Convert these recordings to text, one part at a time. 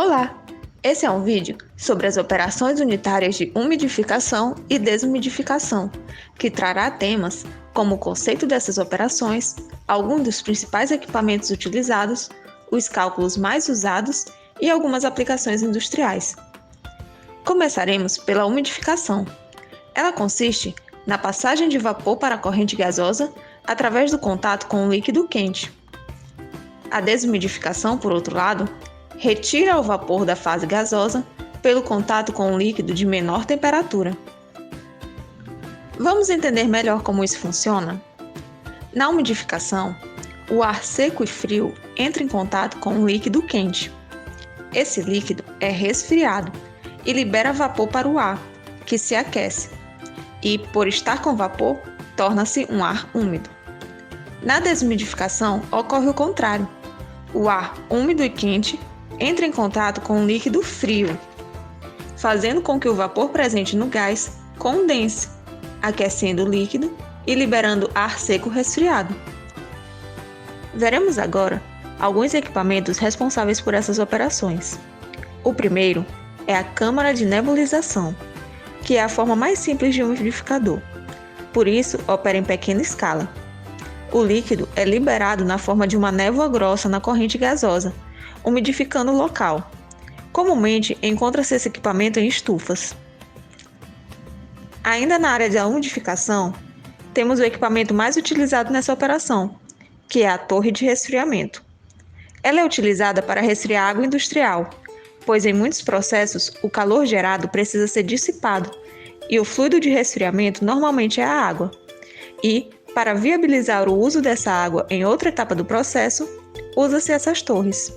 Olá! Esse é um vídeo sobre as operações unitárias de umidificação e desumidificação, que trará temas como o conceito dessas operações, alguns dos principais equipamentos utilizados, os cálculos mais usados e algumas aplicações industriais. Começaremos pela umidificação. Ela consiste na passagem de vapor para a corrente gasosa através do contato com um líquido quente. A desumidificação, por outro lado, retira o vapor da fase gasosa pelo contato com um líquido de menor temperatura. Vamos entender melhor como isso funciona? Na umidificação, o ar seco e frio entra em contato com um líquido quente. Esse líquido é resfriado e libera vapor para o ar, que se aquece, e, por estar com vapor, torna-se um ar úmido. Na desumidificação, ocorre o contrário. O ar úmido e quente entra em contato com um líquido frio, fazendo com que o vapor presente no gás condense, aquecendo o líquido e liberando ar seco resfriado. Veremos agora alguns equipamentos responsáveis por essas operações. O primeiro é a câmara de nebulização, que é a forma mais simples de umidificador. Por isso, opera em pequena escala. O líquido é liberado na forma de uma névoa grossa na corrente gasosa, umidificando o local. Comumente, encontra-se esse equipamento em estufas. Ainda na área da umidificação, temos o equipamento mais utilizado nessa operação, que é a torre de resfriamento. Ela é utilizada para resfriar água industrial, pois em muitos processos o calor gerado precisa ser dissipado e o fluido de resfriamento normalmente é a água. E, para viabilizar o uso dessa água em outra etapa do processo, usa-se essas torres.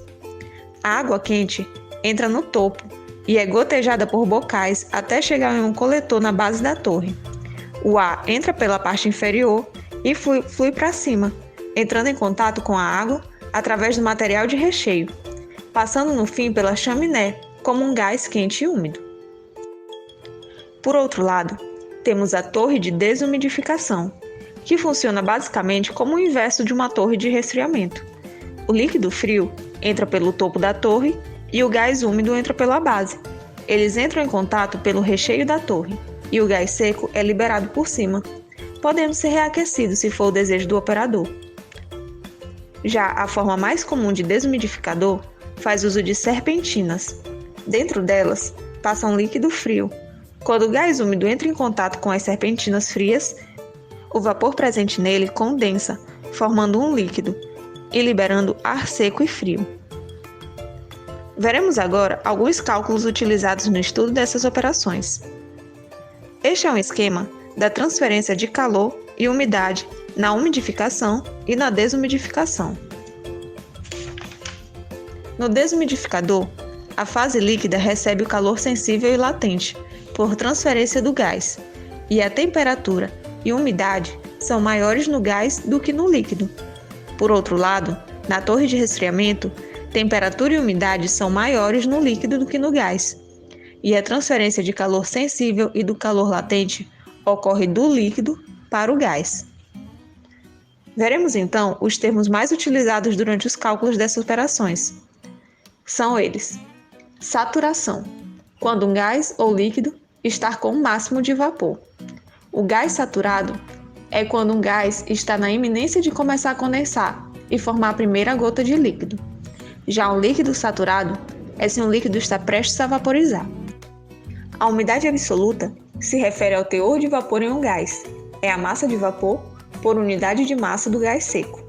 A água quente entra no topo e é gotejada por bocais até chegar em um coletor na base da torre. O ar entra pela parte inferior e flui para cima, entrando em contato com a água através do material de recheio, passando no fim pela chaminé como um gás quente e úmido. Por outro lado, temos a torre de desumidificação, que funciona basicamente como o inverso de uma torre de resfriamento. O líquido frio entra pelo topo da torre e o gás úmido entra pela base. Eles entram em contato pelo recheio da torre e o gás seco é liberado por cima, podendo ser reaquecido se for o desejo do operador. Já a forma mais comum de desumidificador faz uso de serpentinas. Dentro delas passa um líquido frio. Quando o gás úmido entra em contato com as serpentinas frias, o vapor presente nele condensa, formando um líquido e liberando ar seco e frio. Veremos agora alguns cálculos utilizados no estudo dessas operações. Este é um esquema da transferência de calor e umidade na umidificação e na desumidificação. No desumidificador, a fase líquida recebe o calor sensível e latente por transferência do gás, e a temperatura e umidade são maiores no gás do que no líquido. Por outro lado, na torre de resfriamento, temperatura e umidade são maiores no líquido do que no gás, e a transferência de calor sensível e do calor latente ocorre do líquido para o gás. Veremos então os termos mais utilizados durante os cálculos dessas operações. São eles: saturação, quando um gás ou líquido está com o máximo de vapor. O gás saturado é quando um gás está na iminência de começar a condensar e formar a primeira gota de líquido. Já um líquido saturado é se um líquido está prestes a vaporizar. A umidade absoluta se refere ao teor de vapor em um gás. É a massa de vapor por unidade de massa do gás seco.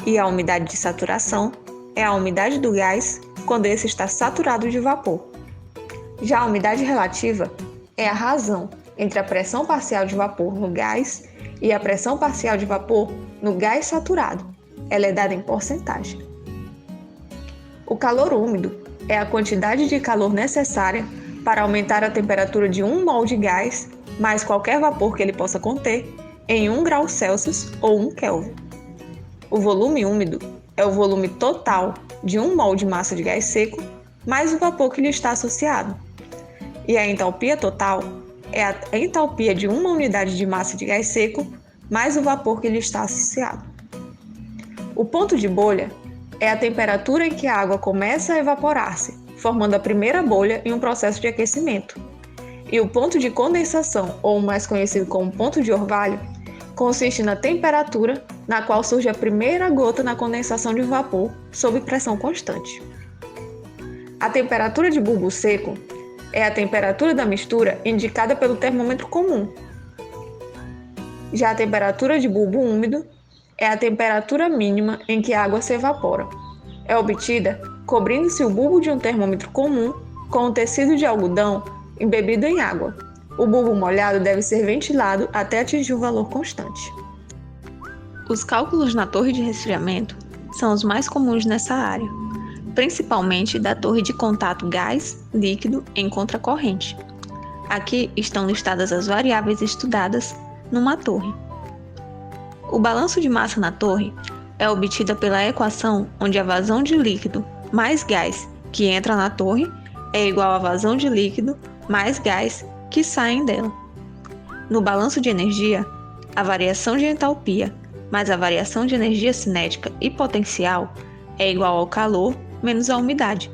E a umidade de saturação é a umidade do gás quando esse está saturado de vapor. Já a umidade relativa é a razão entre a pressão parcial de vapor no gás e a pressão parcial de vapor no gás saturado. Ela é dada em porcentagem. O calor úmido é a quantidade de calor necessária para aumentar a temperatura de 1 mol de gás mais qualquer vapor que ele possa conter em 1 grau Celsius ou 1 Kelvin. O volume úmido é o volume total de 1 mol de massa de gás seco mais o vapor que lhe está associado. E a entalpia total é a entalpia de uma unidade de massa de gás seco mais o vapor que lhe está associado. O ponto de bolha é a temperatura em que a água começa a evaporar-se, formando a primeira bolha em um processo de aquecimento. E o ponto de condensação, ou mais conhecido como ponto de orvalho, consiste na temperatura na qual surge a primeira gota na condensação de vapor sob pressão constante. A temperatura de bulbo seco é a temperatura da mistura indicada pelo termômetro comum. Já a temperatura de bulbo úmido é a temperatura mínima em que a água se evapora. É obtida cobrindo-se o bulbo de um termômetro comum com um tecido de algodão embebido em água. O bulbo molhado deve ser ventilado até atingir o valor constante. Os cálculos na torre de resfriamento são os mais comuns nessa área, principalmente da torre de contato gás-líquido em contracorrente. Aqui estão listadas as variáveis estudadas numa torre. O balanço de massa na torre é obtida pela equação onde a vazão de líquido mais gás que entra na torre é igual à vazão de líquido mais gás que saem dela. No balanço de energia, a variação de entalpia mais a variação de energia cinética e potencial é igual ao calor menos a umidade.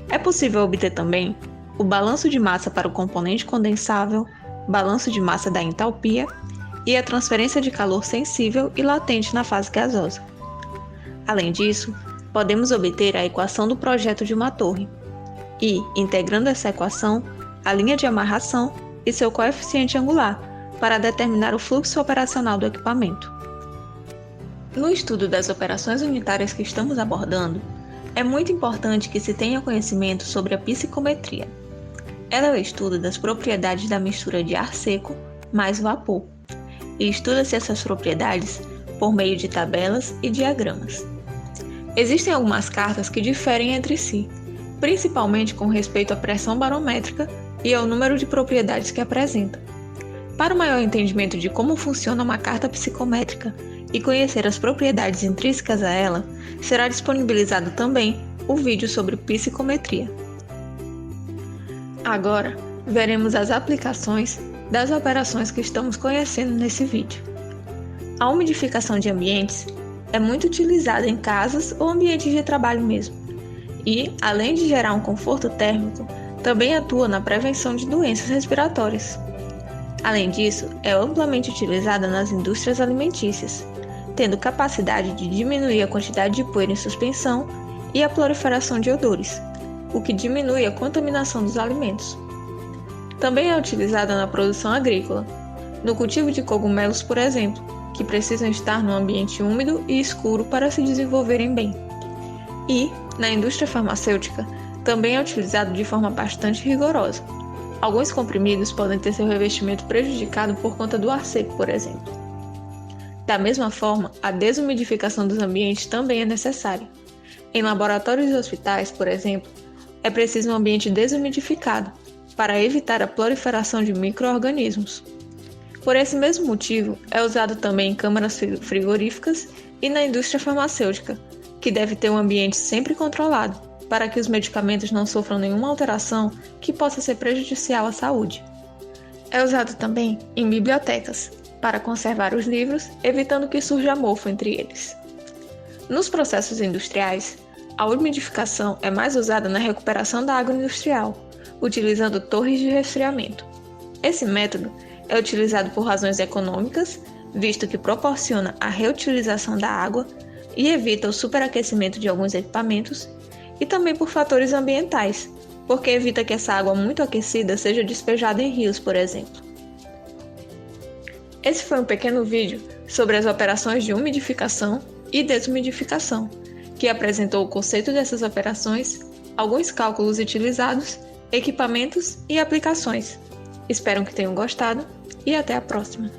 É possível obter também o balanço de massa para o componente condensável, balanço de massa da entalpia e a transferência de calor sensível e latente na fase gasosa. Além disso, podemos obter a equação do projeto de uma torre e, integrando essa equação, a linha de amarração e seu coeficiente angular para determinar o fluxo operacional do equipamento. No estudo das operações unitárias que estamos abordando, é muito importante que se tenha conhecimento sobre a psicometria. Ela é o estudo das propriedades da mistura de ar seco mais vapor, e estuda-se essas propriedades por meio de tabelas e diagramas. Existem algumas cartas que diferem entre si, principalmente com respeito à pressão barométrica e ao número de propriedades que apresenta. Para o maior entendimento de como funciona uma carta psicométrica e conhecer as propriedades intrínsecas a ela, será disponibilizado também o vídeo sobre psicometria. Agora, veremos as aplicações das operações que estamos conhecendo nesse vídeo. A umidificação de ambientes é muito utilizada em casas ou ambientes de trabalho mesmo, e, além de gerar um conforto térmico, também atua na prevenção de doenças respiratórias. Além disso, é amplamente utilizada nas indústrias alimentícias, tendo capacidade de diminuir a quantidade de poeira em suspensão e a proliferação de odores, o que diminui a contaminação dos alimentos. Também é utilizada na produção agrícola, no cultivo de cogumelos, por exemplo, que precisam estar num ambiente úmido e escuro para se desenvolverem bem. E, na indústria farmacêutica, também é utilizado de forma bastante rigorosa. Alguns comprimidos podem ter seu revestimento prejudicado por conta do ar seco, por exemplo. Da mesma forma, a desumidificação dos ambientes também é necessária. Em laboratórios e hospitais, por exemplo, é preciso um ambiente desumidificado para evitar a proliferação de micro-organismos. Por esse mesmo motivo, é usado também em câmaras frigoríficas e na indústria farmacêutica, que deve ter um ambiente sempre controlado, para que os medicamentos não sofram nenhuma alteração que possa ser prejudicial à saúde. É usado também em bibliotecas, para conservar os livros, evitando que surja mofo entre eles. Nos processos industriais, a umidificação é mais usada na recuperação da água industrial, utilizando torres de resfriamento. Esse método é utilizado por razões econômicas, visto que proporciona a reutilização da água e evita o superaquecimento de alguns equipamentos, e também por fatores ambientais, porque evita que essa água muito aquecida seja despejada em rios, por exemplo. Esse foi um pequeno vídeo sobre as operações de umidificação e desumidificação, que apresentou o conceito dessas operações, alguns cálculos utilizados, equipamentos e aplicações. Espero que tenham gostado e até a próxima!